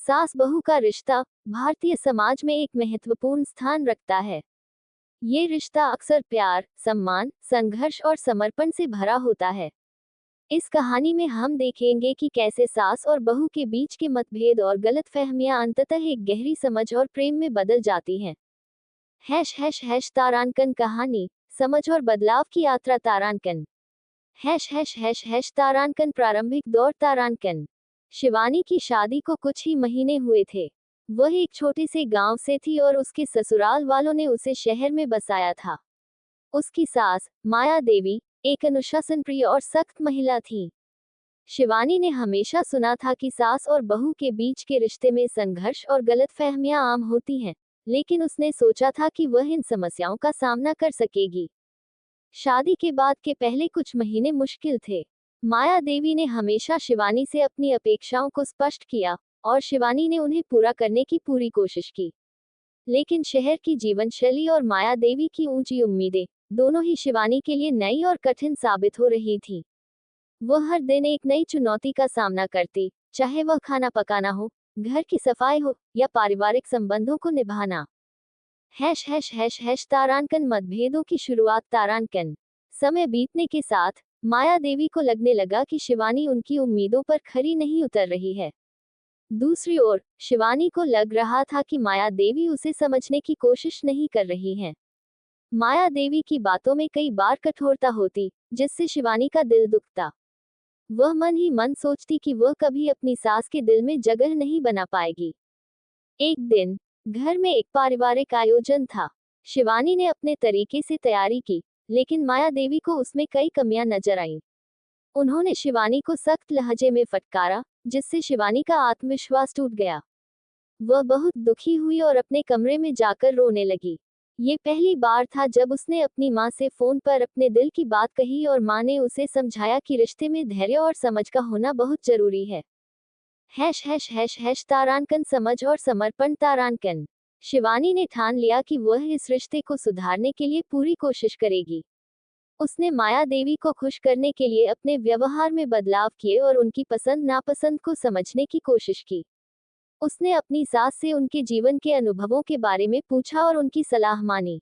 सास बहू का रिश्ता भारतीय समाज में एक महत्वपूर्ण स्थान रखता है। ये रिश्ता अक्सर प्यार, सम्मान, संघर्ष और समर्पण से भरा होता है। इस कहानी में हम देखेंगे कि कैसे सास और बहू के बीच के मतभेद और गलतफहमियां अंततः एक गहरी समझ और प्रेम में बदल जाती हैं। तारांकन कहानी, समझ और बदलाव की यात्रा। तारांकन तारांकन प्रारंभिक दौर। तारांकन शिवानी की शादी को कुछ ही महीने हुए थे। वह एक छोटे से गांव से थी और उसके ससुराल वालों ने उसे शहर में बसाया था। उसकी सास माया देवी एक अनुशासनप्रिय और सख्त महिला थी। शिवानी ने हमेशा सुना था कि सास और बहू के बीच के रिश्ते में संघर्ष और गलतफहमियां आम होती हैं, लेकिन उसने सोचा था कि वह इन समस्याओं का सामना कर सकेगी। शादी के बाद के पहले कुछ महीने मुश्किल थे। माया देवी ने हमेशा शिवानी से अपनी अपेक्षाओं को स्पष्ट किया और शिवानी ने उन्हें पूरा करने की पूरी कोशिश की। लेकिन शहर की जीवन शैली और माया देवी की ऊंची उम्मीदें दोनों ही शिवानी के लिए नई और कठिन साबित हो रही थी। वह हर दिन एक नई चुनौती का सामना करती, चाहे वह खाना पकाना हो, घर की सफाई हो या पारिवारिक संबंधों को निभाना। तारांकन मतभेदों की शुरुआत। तारांकन समय बीतने के साथ माया देवी को लगने लगा कि शिवानी उनकी उम्मीदों पर खरी नहीं उतर रही है। दूसरी ओर शिवानी को लग रहा था कि माया देवी उसे समझने की कोशिश नहीं कर रही हैं। माया देवी की बातों में कई बार कठोरता होती, जिससे शिवानी का दिल दुखता। वह मन ही मन सोचती कि वह कभी अपनी सास के दिल में जगह नहीं बना पाएगी। एक दिन घर में एक पारिवारिक आयोजन था। शिवानी ने अपने तरीके से तैयारी की, लेकिन माया देवी को उसमें कई कमियां नजर आईं। उन्होंने शिवानी को सख्त लहजे में फटकारा, जिससे शिवानी का आत्मविश्वास टूट गया। वह बहुत दुखी हुई और अपने कमरे में जाकर रोने लगी। ये पहली बार था जब उसने अपनी मां से फोन पर अपने दिल की बात कही और मां ने उसे समझाया कि रिश्ते में धैर्य और समझ का होना बहुत जरूरी है। तारांकन समझ और समर्पण। तारांकन शिवानी ने ठान लिया कि वह इस रिश्ते को सुधारने के लिए पूरी कोशिश करेगी। उसने माया देवी को खुश करने के लिए अपने व्यवहार में बदलाव किए और उनकी पसंद नापसंद को समझने की कोशिश की। उसने अपनी सास से उनके जीवन के अनुभवों के बारे में पूछा और उनकी सलाह मानी।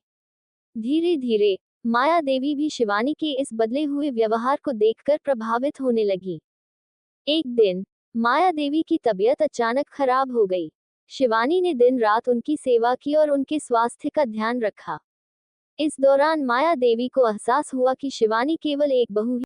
धीरे धीरे माया देवी भी शिवानी के इस बदले हुए व्यवहार को देखकर प्रभावित होने लगी। एक दिन माया देवी की तबीयत अचानक खराब हो गई। शिवानी ने दिन रात उनकी सेवा की और उनके स्वास्थ्य का ध्यान रखा। इस दौरान माया देवी को एहसास हुआ कि शिवानी केवल एक बहू